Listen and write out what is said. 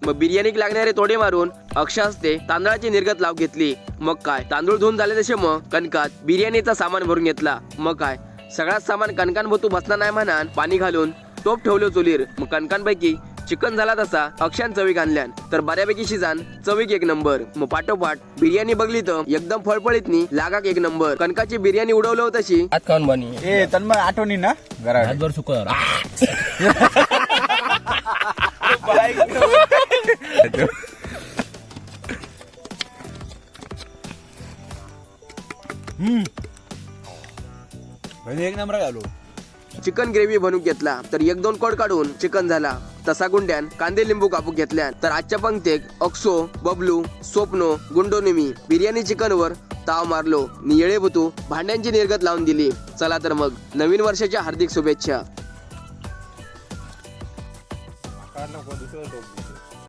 मग बिर्याणीक लागणारे तोडे मारून अक्षासते तांदळाची निर्गत लाव घेतली. मग काय तांदूळ धुवून झाले तसे मग कणकात बिर्याणीचा सामान भरून घेतला. मग काय सगळाच सामान कणकान भोतू बसला नाही म्हणान पाणी घालून टोप ठेवलो चुलीर. मग कणकांपैकी चिकन झाला तसा अक्षान चवीक आणल्यान तर बऱ्यापैकी शिजान चवीक एक नंबर. मग पाठोपाठ बिर्याणी बघली तर एकदम फळफळीतनी लागाक एक नंबर. कणकाची बिर्याणी उडवलं तशी हात खाऊन बनी ए तन्मय आठवणी ना घरा हातभर सुक एक नंबर घालू. चिकन ग्रेव्ही बनवून घेतला तर एक दोन कोड काढून चिकन झाला. तसा गुंड्यान कांदे लिंबू कापूक घेतल्या. तर आजच्या पंक्तीक अक्सो बबलू स्वप्नो गुंडोनिमी बिर्याणी चिकन वर ताव मारलो नि येळे बुतू भांड्यांची निर्गत लावून दिली. चला तर मग नवीन वर्षाच्या हार्दिक शुभेच्छा.